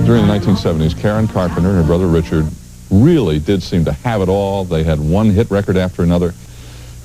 During the 1970s, Karen Carpenter and her brother Richard really did seem to have it all. They had one hit record after another.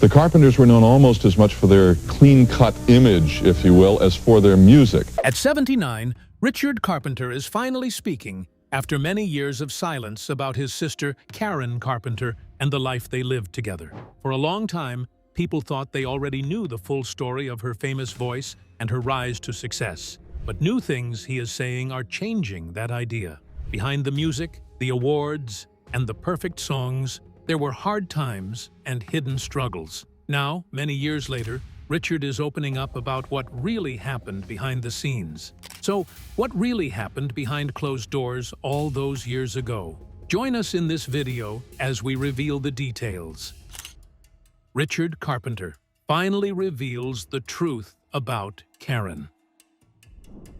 The Carpenters were known almost as much for their clean-cut image, if you will, as for their music. At 79, Richard Carpenter is finally speaking after many years of silence about his sister Karen Carpenter and the life they lived together. For a long time, people thought they already knew the full story of her famous voice and her rise to success. But new things, he is saying, are changing that idea. Behind the music, the awards, and the perfect songs, there were hard times and hidden struggles. Now, many years later, Richard is opening up about what really happened behind the scenes. So, what really happened behind closed doors all those years ago? Join us in this video as we reveal the details. Richard Carpenter finally reveals the truth about Karen.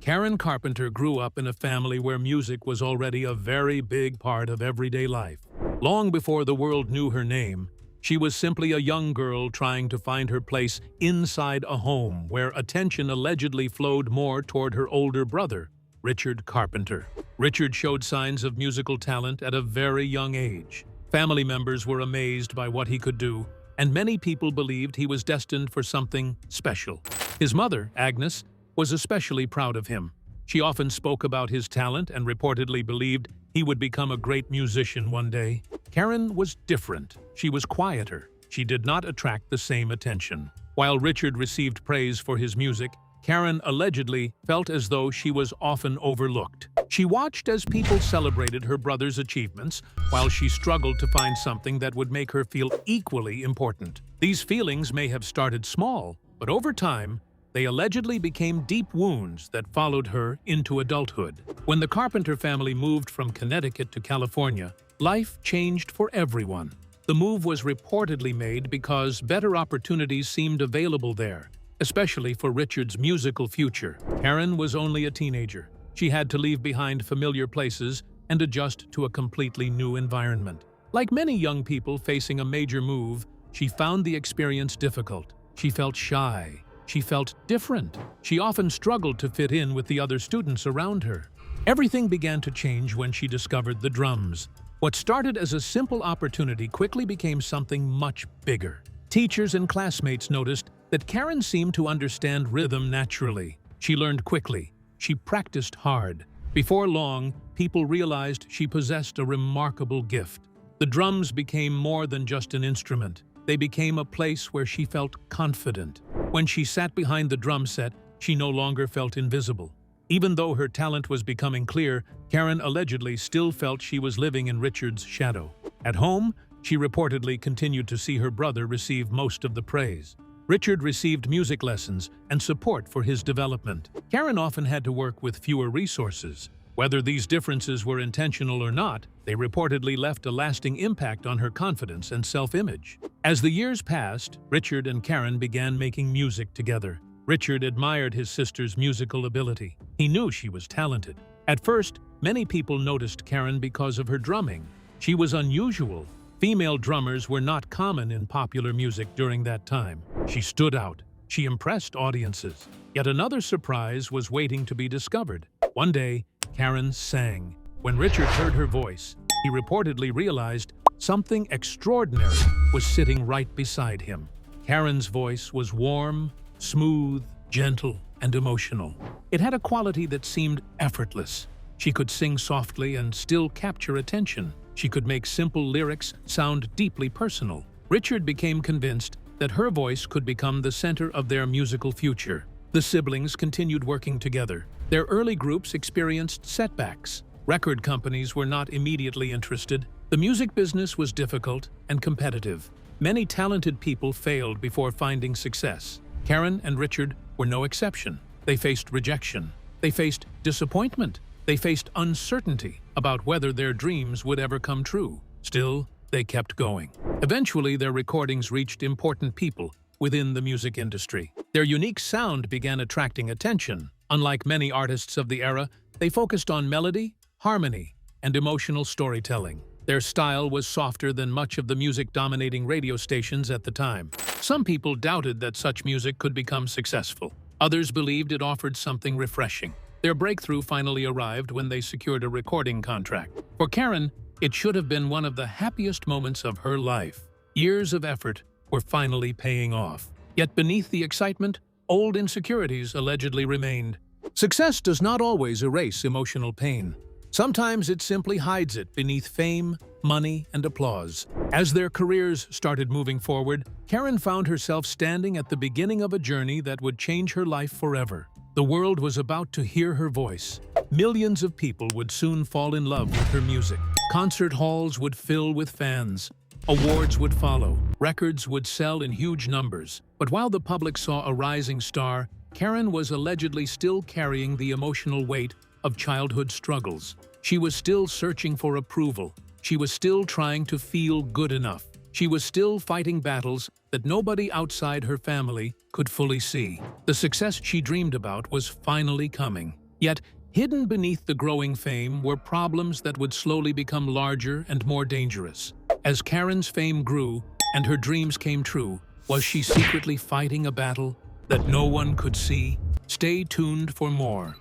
Karen Carpenter grew up in a family where music was already a very big part of everyday life. Long before the world knew her name, she was simply a young girl trying to find her place inside a home where attention allegedly flowed more toward her older brother, Richard Carpenter. Richard showed signs of musical talent at a very young age. Family members were amazed by what he could do, and many people believed he was destined for something special. His mother, Agnes, was especially proud of him. She often spoke about his talent and reportedly believed he would become a great musician one day. Karen was different. She was quieter. She did not attract the same attention. While Richard received praise for his music, Karen allegedly felt as though she was often overlooked. She watched as people celebrated her brother's achievements, while she struggled to find something that would make her feel equally important. These feelings may have started small, but over time, they allegedly became deep wounds that followed her into adulthood. When the Carpenter family moved from Connecticut to California, life changed for everyone. The move was reportedly made because better opportunities seemed available there, especially for Richard's musical future. Karen was only a teenager. She had to leave behind familiar places and adjust to a completely new environment. Like many young people facing a major move, she found the experience difficult. She felt shy. She felt different. She often struggled to fit in with the other students around her. Everything began to change when she discovered the drums. What started as a simple opportunity quickly became something much bigger. Teachers and classmates noticed that Karen seemed to understand rhythm naturally. She learned quickly. She practiced hard. Before long, people realized she possessed a remarkable gift. The drums became more than just an instrument. They became a place where she felt confident. When she sat behind the drum set, she no longer felt invisible. Even though her talent was becoming clear, Karen allegedly still felt she was living in Richard's shadow. At home, she reportedly continued to see her brother receive most of the praise. Richard received music lessons and support for his development. Karen often had to work with fewer resources. Whether these differences were intentional or not, they reportedly left a lasting impact on her confidence and self-image. As the years passed, Richard and Karen began making music together. Richard admired his sister's musical ability. He knew she was talented. At first, many people noticed Karen because of her drumming. She was unusual. Female drummers were not common in popular music during that time. She stood out. She impressed audiences. Yet another surprise was waiting to be discovered. One day, Karen sang. When Richard heard her voice, he reportedly realized something extraordinary was sitting right beside him. Karen's voice was warm, smooth, gentle, and emotional. It had a quality that seemed effortless. She could sing softly and still capture attention. She could make simple lyrics sound deeply personal. Richard became convinced that her voice could become the center of their musical future. The siblings continued working together. Their early groups experienced setbacks. Record companies were not immediately interested. The music business was difficult and competitive. Many talented people failed before finding success. Karen and Richard were no exception. They faced rejection. They faced disappointment. They faced uncertainty about whether their dreams would ever come true. Still, they kept going. Eventually, their recordings reached important people within the music industry. Their unique sound began attracting attention. Unlike many artists of the era, they focused on melody, harmony, and emotional storytelling. Their style was softer than much of the music-dominating radio stations at the time. Some people doubted that such music could become successful. Others believed it offered something refreshing. Their breakthrough finally arrived when they secured a recording contract. For Karen, it should have been one of the happiest moments of her life. Years of effort were finally paying off. Yet beneath the excitement, old insecurities allegedly remained. Success does not always erase emotional pain. Sometimes it simply hides it beneath fame, money, and applause. As their careers started moving forward, Karen found herself standing at the beginning of a journey that would change her life forever. The world was about to hear her voice. Millions of people would soon fall in love with her music. Concert halls would fill with fans. Awards would follow. Records would sell in huge numbers. But while the public saw a rising star, Karen was allegedly still carrying the emotional weight of childhood struggles. She was still searching for approval. She was still trying to feel good enough. She was still fighting battles that nobody outside her family could fully see. The success she dreamed about was finally coming. Yet, hidden beneath the growing fame were problems that would slowly become larger and more dangerous. As Karen's fame grew and her dreams came true, was she secretly fighting a battle that no one could see? Stay tuned for more.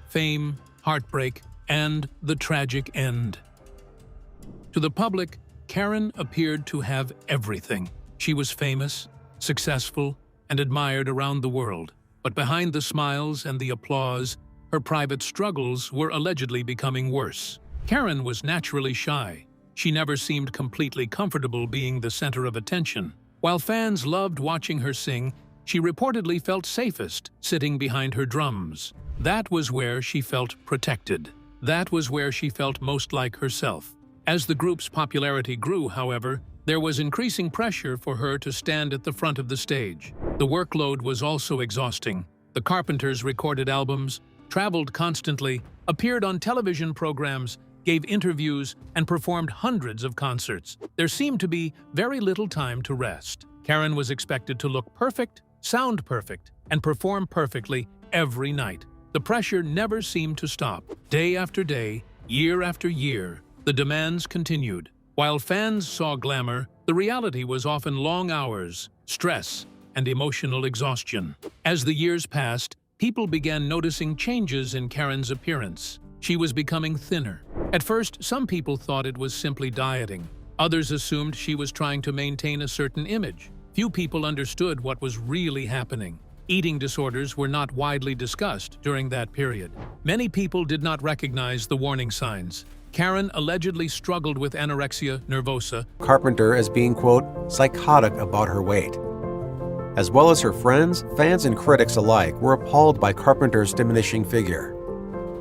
Fame, heartbreak, and the tragic end. To the public, Karen appeared to have everything. She was famous, successful, and admired around the world. But behind the smiles and the applause, her private struggles were allegedly becoming worse. Karen was naturally shy. She never seemed completely comfortable being the center of attention. While fans loved watching her sing, she reportedly felt safest sitting behind her drums. That was where she felt protected. That was where she felt most like herself. As the group's popularity grew, however, there was increasing pressure for her to stand at the front of the stage. The workload was also exhausting. The Carpenters recorded albums, traveled constantly, appeared on television programs, gave interviews, and performed hundreds of concerts. There seemed to be very little time to rest. Karen was expected to look perfect, sound perfect, and perform perfectly every night. The pressure never seemed to stop. Day after day, year after year, the demands continued. While fans saw glamour, the reality was often long hours, stress, and emotional exhaustion. As the years passed, people began noticing changes in Karen's appearance. She was becoming thinner. At first, some people thought it was simply dieting. Others assumed she was trying to maintain a certain image. Few people understood what was really happening. Eating disorders were not widely discussed during that period. Many people did not recognize the warning signs. Karen allegedly struggled with anorexia nervosa. Carpenter as being, quote, psychotic about her weight. As well as her friends, fans and critics alike were appalled by Carpenter's diminishing figure.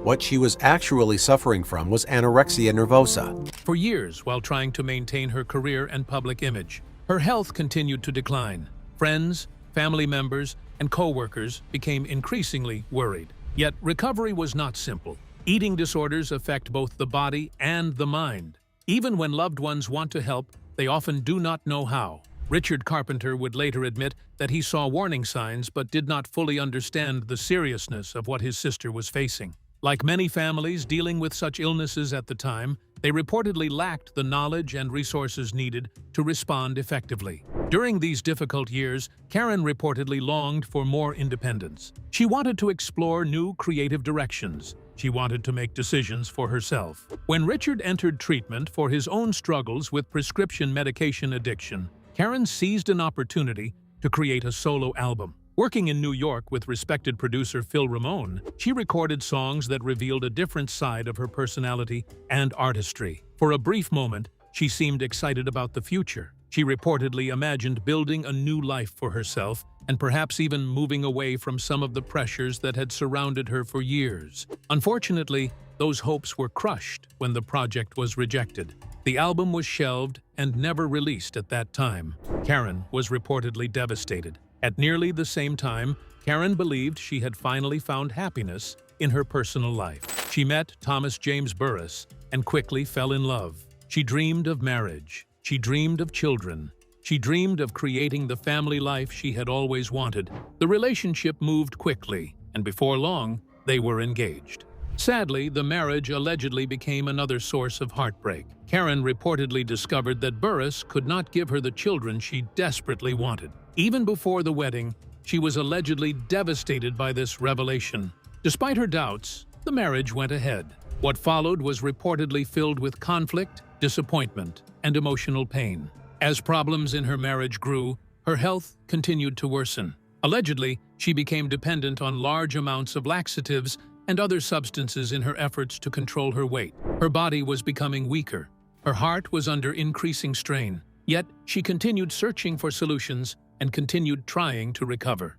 What she was actually suffering from was anorexia nervosa. For years, while trying to maintain her career and public image, her health continued to decline. Friends, family members, and co-workers became increasingly worried. Yet recovery was not simple. Eating disorders affect both the body and the mind. Even when loved ones want to help, they often do not know how. Richard Carpenter would later admit that he saw warning signs but did not fully understand the seriousness of what his sister was facing. Like many families dealing with such illnesses at the time, they reportedly lacked the knowledge and resources needed to respond effectively. During these difficult years, Karen reportedly longed for more independence. She wanted to explore new creative directions. She wanted to make decisions for herself. When Richard entered treatment for his own struggles with prescription medication addiction, Karen seized an opportunity to create a solo album. Working in New York with respected producer Phil Ramone, she recorded songs that revealed a different side of her personality and artistry. For a brief moment, she seemed excited about the future. She reportedly imagined building a new life for herself and perhaps even moving away from some of the pressures that had surrounded her for years. Unfortunately, those hopes were crushed when the project was rejected. The album was shelved and never released at that time. Karen was reportedly devastated. At nearly the same time, Karen believed she had finally found happiness in her personal life. She met Thomas James Burris and quickly fell in love. She dreamed of marriage. She dreamed of children. She dreamed of creating the family life she had always wanted. The relationship moved quickly, and before long, they were engaged. Sadly, the marriage allegedly became another source of heartbreak. Karen reportedly discovered that Burris could not give her the children she desperately wanted. Even before the wedding, she was allegedly devastated by this revelation. Despite her doubts, the marriage went ahead. What followed was reportedly filled with conflict, disappointment, and emotional pain. As problems in her marriage grew, her health continued to worsen. Allegedly, she became dependent on large amounts of laxatives and other substances in her efforts to control her weight. Her body was becoming weaker. Her heart was under increasing strain. Yet, she continued searching for solutions and continued trying to recover.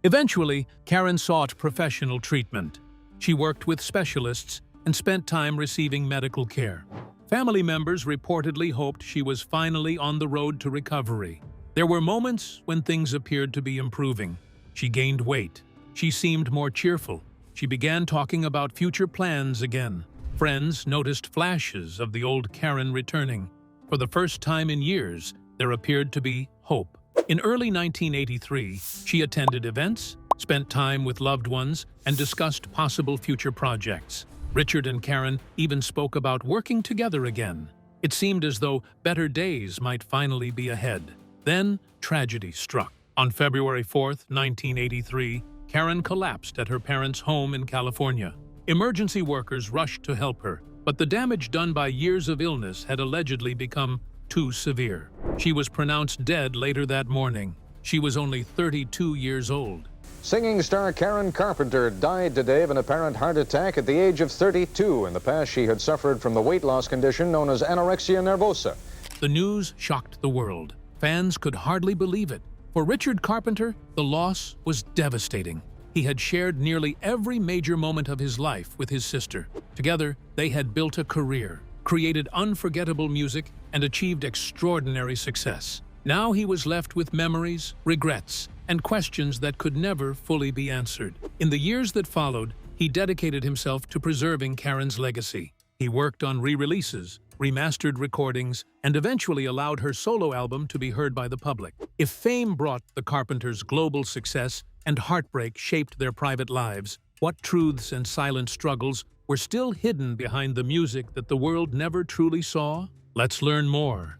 Eventually, Karen sought professional treatment. She worked with specialists and spent time receiving medical care. Family members reportedly hoped she was finally on the road to recovery. There were moments when things appeared to be improving. She gained weight. She seemed more cheerful. She began talking about future plans again. Friends noticed flashes of the old Karen returning. For the first time in years, there appeared to be hope. In early 1983, she attended events, spent time with loved ones, and discussed possible future projects. Richard and Karen even spoke about working together again. It seemed as though better days might finally be ahead. Then, tragedy struck. On February 4, 1983, Karen collapsed at her parents' home in California. Emergency workers rushed to help her, but the damage done by years of illness had allegedly become too severe. She was pronounced dead later that morning. She was only 32 years old. Singing star Karen Carpenter died today of an apparent heart attack at the age of 32. In the past, she had suffered from the weight loss condition known as anorexia nervosa. The news shocked the world. Fans could hardly believe it. For Richard Carpenter, the loss was devastating. He had shared nearly every major moment of his life with his sister. Together, they had built a career, created unforgettable music, and achieved extraordinary success. Now he was left with memories, regrets, and questions that could never fully be answered. In the years that followed, he dedicated himself to preserving Karen's legacy. He worked on re-releases, remastered recordings, and eventually allowed her solo album to be heard by the public. If fame brought the Carpenters global success and heartbreak shaped their private lives, what truths and silent struggles were still hidden behind the music that the world never truly saw? Let's learn more.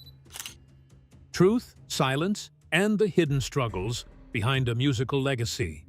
Truth, silence, and the hidden struggles behind a musical legacy.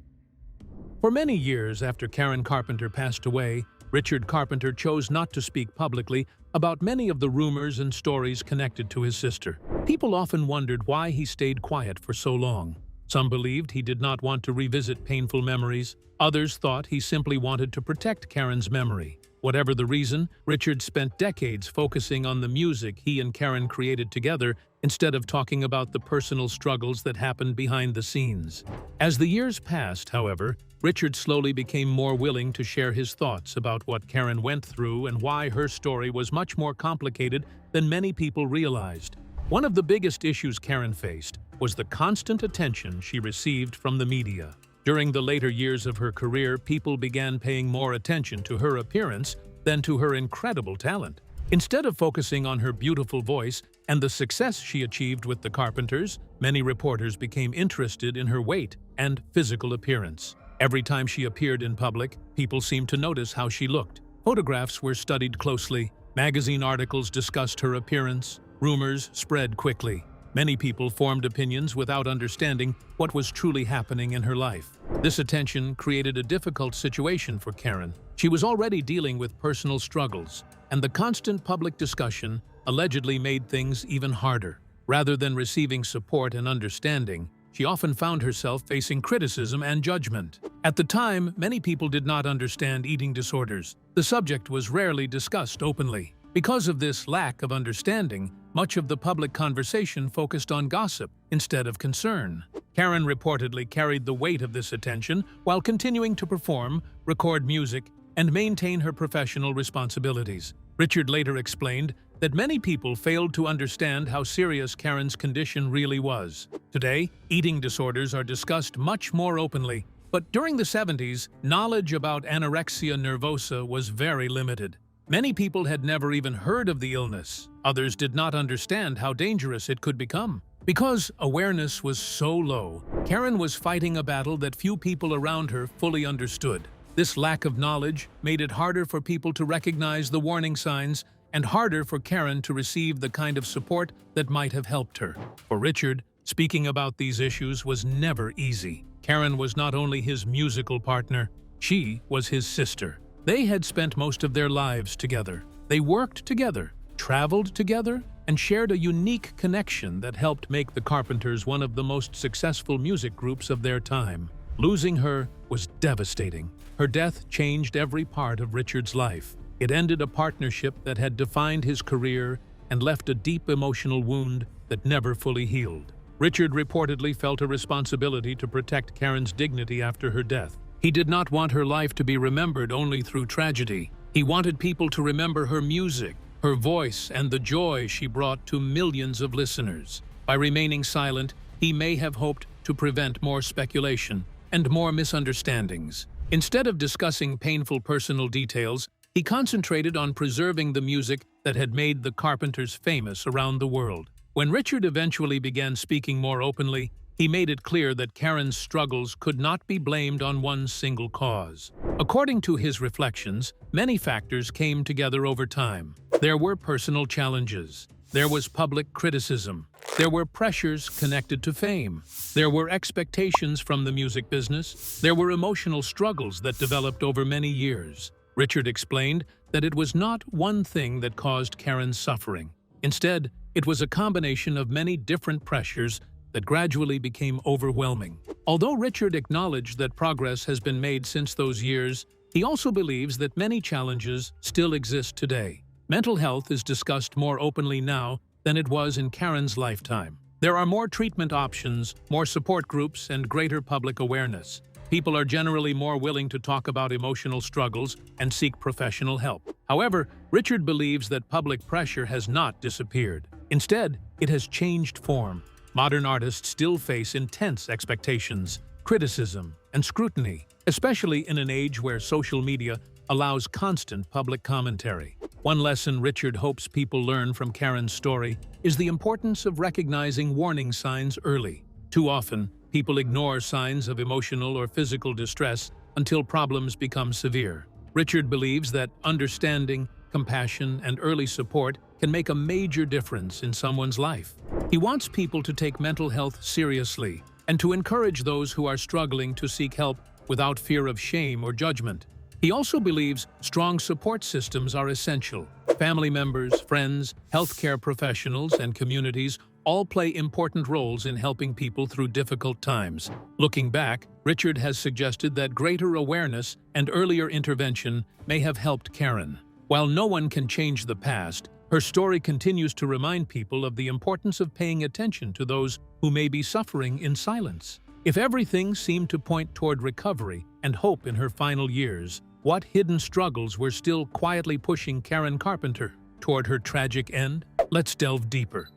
For many years after Karen Carpenter passed away, Richard Carpenter chose not to speak publicly about many of the rumors and stories connected to his sister. People often wondered why he stayed quiet for so long. Some believed he did not want to revisit painful memories. Others thought he simply wanted to protect Karen's memory. Whatever the reason, Richard spent decades focusing on the music he and Karen created together instead of talking about the personal struggles that happened behind the scenes. As the years passed, however, Richard slowly became more willing to share his thoughts about what Karen went through and why her story was much more complicated than many people realized. One of the biggest issues Karen faced was the constant attention she received from the media. During the later years of her career, people began paying more attention to her appearance than to her incredible talent. Instead of focusing on her beautiful voice and the success she achieved with the Carpenters, many reporters became interested in her weight and physical appearance. Every time she appeared in public, people seemed to notice how she looked. Photographs were studied closely, magazine articles discussed her appearance, rumors spread quickly. Many people formed opinions without understanding what was truly happening in her life. This attention created a difficult situation for Karen. She was already dealing with personal struggles, and the constant public discussion allegedly made things even harder. Rather than receiving support and understanding, she often found herself facing criticism and judgment. At the time, many people did not understand eating disorders. The subject was rarely discussed openly. Because of this lack of understanding, much of the public conversation focused on gossip instead of concern. Karen reportedly carried the weight of this attention while continuing to perform, record music, and maintain her professional responsibilities. Richard later explained that many people failed to understand how serious Karen's condition really was. Today, eating disorders are discussed much more openly, but during the 70s, knowledge about anorexia nervosa was very limited. Many people had never even heard of the illness. Others did not understand how dangerous it could become. Because awareness was so low, Karen was fighting a battle that few people around her fully understood. This lack of knowledge made it harder for people to recognize the warning signs and harder for Karen to receive the kind of support that might have helped her. For Richard, speaking about these issues was never easy. Karen was not only his musical partner, She was his sister. They had spent most of their lives together. They worked together, traveled together, and shared a unique connection that helped make the Carpenters one of the most successful music groups of their time. Losing her was devastating. Her death changed every part of Richard's life. It ended a partnership that had defined his career and left a deep emotional wound that never fully healed. Richard reportedly felt a responsibility to protect Karen's dignity after her death. He did not want her life to be remembered only through tragedy. He wanted people to remember her music, her voice, and the joy she brought to millions of listeners. By remaining silent, he may have hoped to prevent more speculation and more misunderstandings. Instead of discussing painful personal details, he concentrated on preserving the music that had made the Carpenters famous around the world. When Richard eventually began speaking more openly, he made it clear that Karen's struggles could not be blamed on one single cause. According to his reflections, many factors came together over time. There were personal challenges. There was public criticism. There were pressures connected to fame. There were expectations from the music business. There were emotional struggles that developed over many years. Richard explained that it was not one thing that caused Karen's suffering. Instead, it was a combination of many different pressures that gradually became overwhelming. Although Richard acknowledged that progress has been made since those years, he also believes that many challenges still exist today. Mental health is discussed more openly now than it was in Karen's lifetime. There are more treatment options, more support groups, and greater public awareness. People are generally more willing to talk about emotional struggles and seek professional help. However, Richard believes that public pressure has not disappeared. Instead, it has changed form. Modern artists still face intense expectations, criticism, and scrutiny, especially in an age where social media allows constant public commentary. One lesson Richard hopes people learn from Karen's story is the importance of recognizing warning signs early. Too often, people ignore signs of emotional or physical distress until problems become severe. Richard believes that understanding, compassion, and early support can make a major difference in someone's life. He wants people to take mental health seriously and to encourage those who are struggling to seek help without fear of shame or judgment. He also believes strong support systems are essential. Family members, friends, healthcare professionals, and communities all play important roles in helping people through difficult times. Looking back, Richard has suggested that greater awareness and earlier intervention may have helped Karen. While no one can change the past, her story continues to remind people of the importance of paying attention to those who may be suffering in silence. If everything seemed to point toward recovery and hope in her final years, what hidden struggles were still quietly pushing Karen Carpenter toward her tragic end? Let's delve deeper.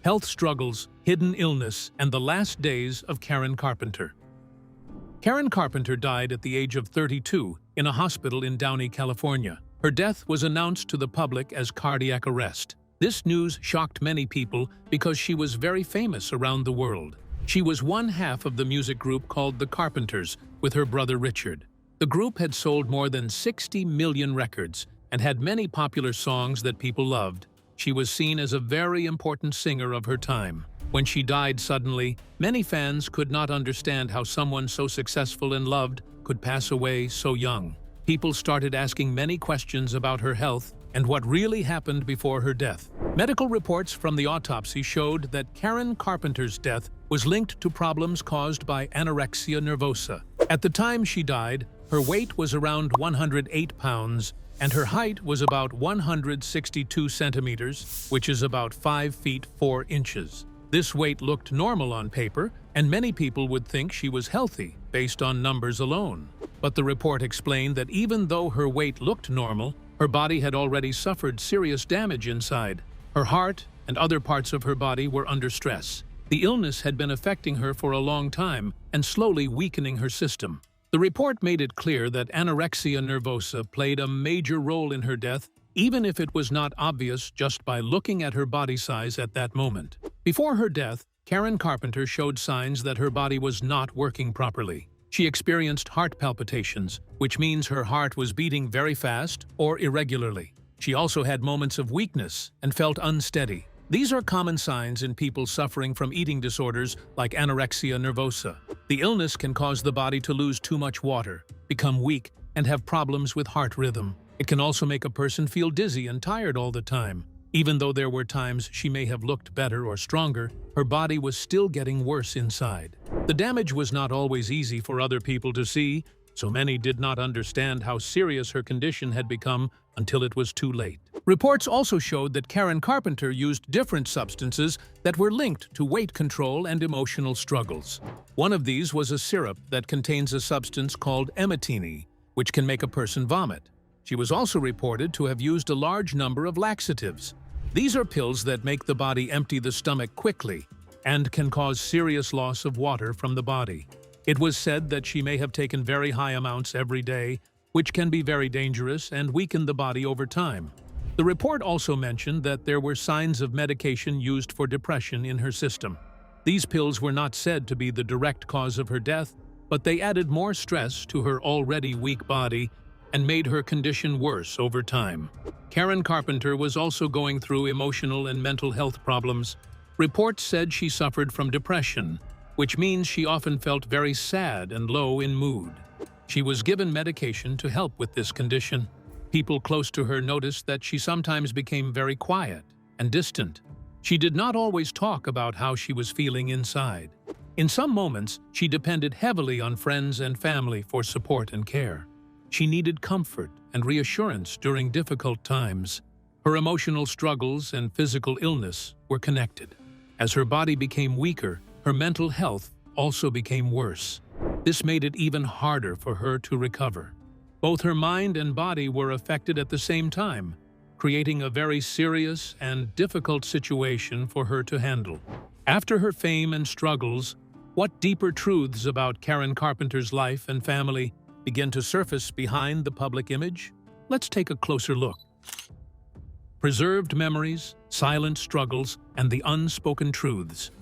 Health struggles, hidden illness, and the last days of Karen Carpenter. Karen Carpenter died at the age of 32 in a hospital in Downey, California. Her death was announced to the public as cardiac arrest. This news shocked many people because she was very famous around the world. She was one half of the music group called the Carpenters with her brother Richard. The group had sold more than 60 million records and had many popular songs that people loved. She was seen as a very important singer of her time. When she died suddenly, many fans could not understand how someone so successful and loved could pass away so young. People started asking many questions about her health and what really happened before her death. Medical reports from the autopsy showed that Karen Carpenter's death was linked to problems caused by anorexia nervosa. At the time she died, her weight was around 108 pounds, and her height was about 162 centimeters, which is about 5 feet 4 inches. This weight looked normal on paper, and many people would think she was healthy based on numbers alone. But the report explained that even though her weight looked normal, her body had already suffered serious damage inside. Her heart and other parts of her body were under stress. The illness had been affecting her for a long time and slowly weakening her system. The report made it clear that anorexia nervosa played a major role in her death, even if it was not obvious just by looking at her body size at that moment. Before her death, Karen Carpenter showed signs that her body was not working properly. She experienced heart palpitations, which means her heart was beating very fast or irregularly. She also had moments of weakness and felt unsteady. These are common signs in people suffering from eating disorders like anorexia nervosa. The illness can cause the body to lose too much water, become weak, and have problems with heart rhythm. It can also make a person feel dizzy and tired all the time. Even though there were times she may have looked better or stronger, her body was still getting worse inside. The damage was not always easy for other people to see, so many did not understand how serious her condition had become until it was too late. Reports also showed that Karen Carpenter used different substances that were linked to weight control and emotional struggles. One of these was a syrup that contains a substance called emetine, which can make a person vomit. She was also reported to have used a large number of laxatives. These are pills that make the body empty the stomach quickly and can cause serious loss of water from the body. It was said that she may have taken very high amounts every day, which can be very dangerous and weaken the body over time. The report also mentioned that there were signs of medication used for depression in her system. These pills were not said to be the direct cause of her death, but they added more stress to her already weak body and made her condition worse over time. Karen Carpenter was also going through emotional and mental health problems. Reports said she suffered from depression, which means she often felt very sad and low in mood. She was given medication to help with this condition. People close to her noticed that she sometimes became very quiet and distant. She did not always talk about how she was feeling inside. In some moments, she depended heavily on friends and family for support and care. She needed comfort and reassurance during difficult times. Her emotional struggles and physical illness were connected. As her body became weaker, her mental health also became worse. This made it even harder for her to recover. Both her mind and body were affected at the same time, creating a very serious and difficult situation for her to handle. After her fame and struggles, what deeper truths about Karen Carpenter's life and family begin to surface behind the public image? Let's take a closer look. Preserved memories, silent struggles, and the unspoken truths.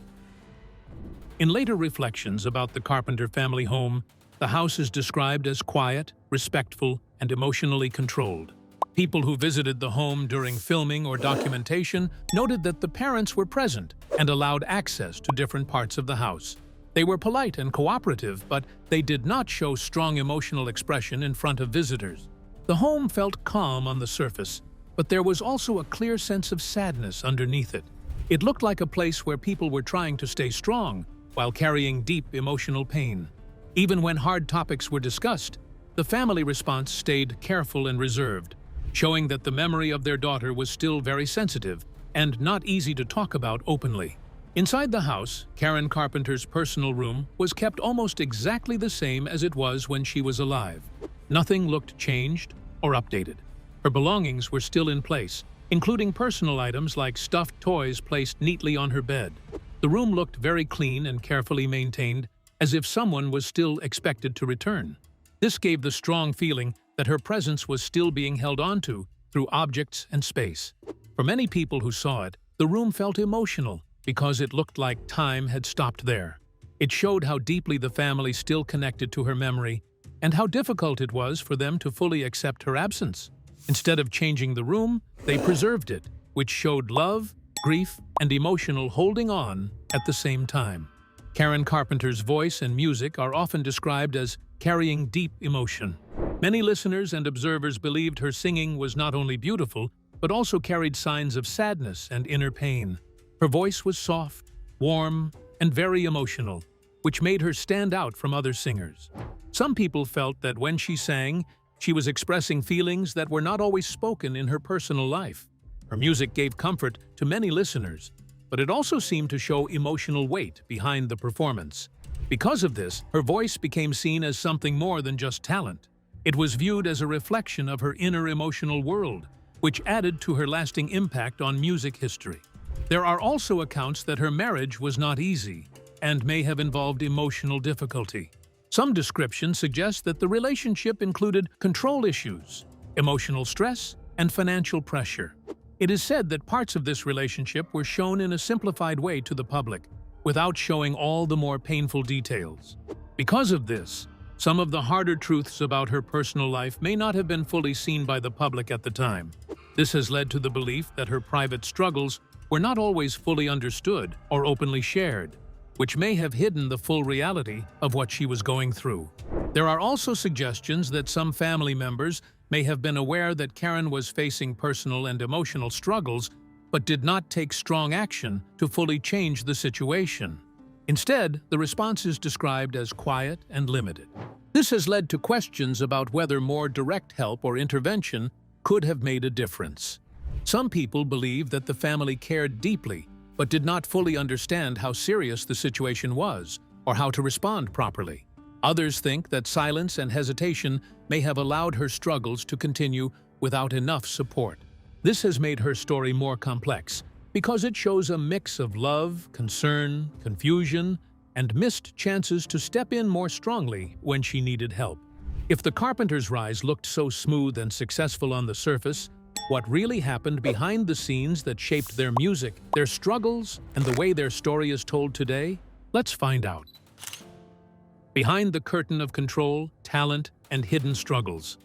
In later reflections about the Carpenter family home, the house is described as quiet, respectful, and emotionally controlled. People who visited the home during filming or documentation noted that the parents were present and allowed access to different parts of the house. They were polite and cooperative, but they did not show strong emotional expression in front of visitors. The home felt calm on the surface, but there was also a clear sense of sadness underneath it. It looked like a place where people were trying to stay strong while carrying deep emotional pain. Even when hard topics were discussed, the family response stayed careful and reserved, showing that the memory of their daughter was still very sensitive and not easy to talk about openly. Inside the house, Karen Carpenter's personal room was kept almost exactly the same as it was when she was alive. Nothing looked changed or updated. Her belongings were still in place, including personal items like stuffed toys placed neatly on her bed. The room looked very clean and carefully maintained, as if someone was still expected to return. This gave the strong feeling that her presence was still being held onto through objects and space. For many people who saw it, the room felt emotional because it looked like time had stopped there. It showed how deeply the family still connected to her memory and how difficult it was for them to fully accept her absence. Instead of changing the room, they preserved it, which showed love, grief, and emotional holding on at the same time. Karen Carpenter's voice and music are often described as carrying deep emotion. Many listeners and observers believed her singing was not only beautiful, but also carried signs of sadness and inner pain. Her voice was soft, warm, and very emotional, which made her stand out from other singers. Some people felt that when she sang, she was expressing feelings that were not always spoken in her personal life. Her music gave comfort to many listeners, but it also seemed to show emotional weight behind the performance. Because of this, her voice became seen as something more than just talent. It was viewed as a reflection of her inner emotional world, which added to her lasting impact on music history. There are also accounts that her marriage was not easy and may have involved emotional difficulty. Some descriptions suggest that the relationship included control issues, emotional stress, and financial pressure. It is said that parts of this relationship were shown in a simplified way to the public, without showing all the more painful details. Because of this, some of the harder truths about her personal life may not have been fully seen by the public at the time. This has led to the belief that her private struggles were not always fully understood or openly shared, which may have hidden the full reality of what she was going through. There are also suggestions that some family members may have been aware that Karen was facing personal and emotional struggles, but did not take strong action to fully change the situation. Instead, the response is described as quiet and limited. This has led to questions about whether more direct help or intervention could have made a difference. Some people believe that the family cared deeply, but did not fully understand how serious the situation was or how to respond properly. Others think that silence and hesitation may have allowed her struggles to continue without enough support. This has made her story more complex because it shows a mix of love, concern, confusion, and missed chances to step in more strongly when she needed help. If the Carpenters' rise looked so smooth and successful on the surface, what really happened behind the scenes that shaped their music, their struggles, and the way their story is told today? Let's find out. Behind the curtain of control, talent, and hidden struggles.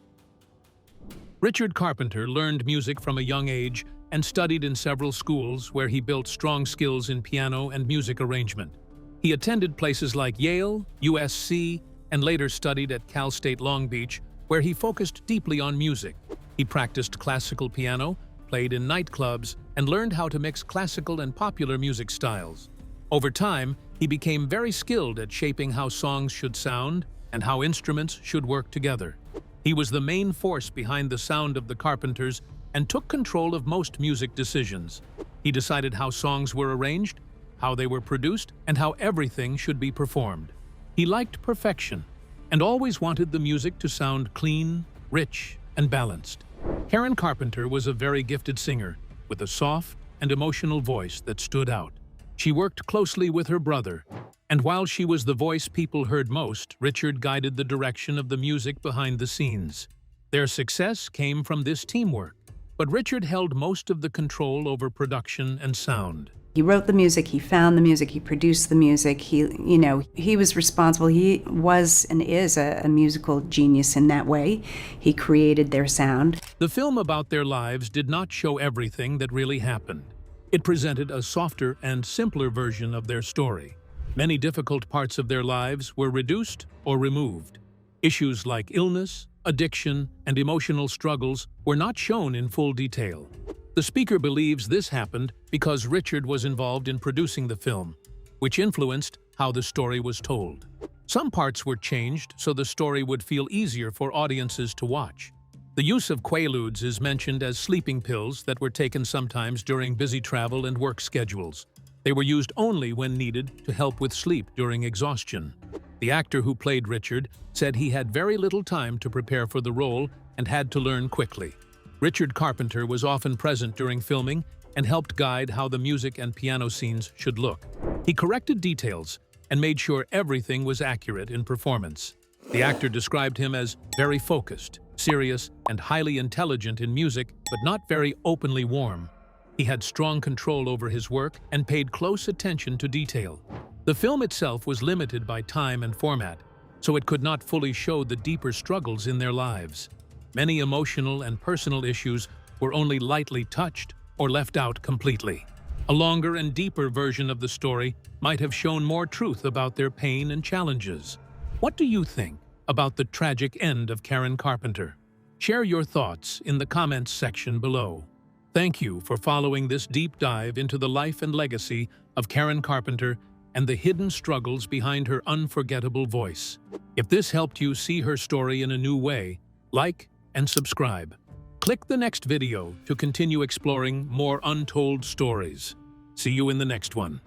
Richard Carpenter learned music from a young age and studied in several schools where he built strong skills in piano and music arrangement. He attended places like Yale, USC, and later studied at Cal State Long Beach, where he focused deeply on music. He practiced classical piano, played in nightclubs, and learned how to mix classical and popular music styles. Over time, he became very skilled at shaping how songs should sound and how instruments should work together. He was the main force behind the sound of the Carpenters and took control of most music decisions. He decided how songs were arranged, how they were produced, and how everything should be performed. He liked perfection and always wanted the music to sound clean, rich, and balanced. Karen Carpenter was a very gifted singer with a soft and emotional voice that stood out. She worked closely with her brother, and while she was the voice people heard most, Richard guided the direction of the music behind the scenes. Their success came from this teamwork, but Richard held most of the control over production and sound. He wrote the music, he found the music, he produced the music, he was responsible. He was and is a musical genius in that way. He created their sound. The film about their lives did not show everything that really happened. It presented a softer and simpler version of their story. Many difficult parts of their lives were reduced or removed. Issues like illness, addiction, and emotional struggles were not shown in full detail. The speaker believes this happened because Richard was involved in producing the film, which influenced how the story was told. Some parts were changed so the story would feel easier for audiences to watch. The use of Quaaludes is mentioned as sleeping pills that were taken sometimes during busy travel and work schedules. They were used only when needed to help with sleep during exhaustion. The actor who played Richard said he had very little time to prepare for the role and had to learn quickly. Richard Carpenter was often present during filming and helped guide how the music and piano scenes should look. He corrected details and made sure everything was accurate in performance. The actor described him as very focused, serious, and highly intelligent in music, but not very openly warm. He had strong control over his work and paid close attention to detail. The film itself was limited by time and format, so it could not fully show the deeper struggles in their lives. Many emotional and personal issues were only lightly touched or left out completely. A longer and deeper version of the story might have shown more truth about their pain and challenges. What do you think about the tragic end of Karen Carpenter? Share your thoughts in the comments section below. Thank you for following this deep dive into the life and legacy of Karen Carpenter and the hidden struggles behind her unforgettable voice. If this helped you see her story in a new way, like and subscribe. Click the next video to continue exploring more untold stories. See you in the next one.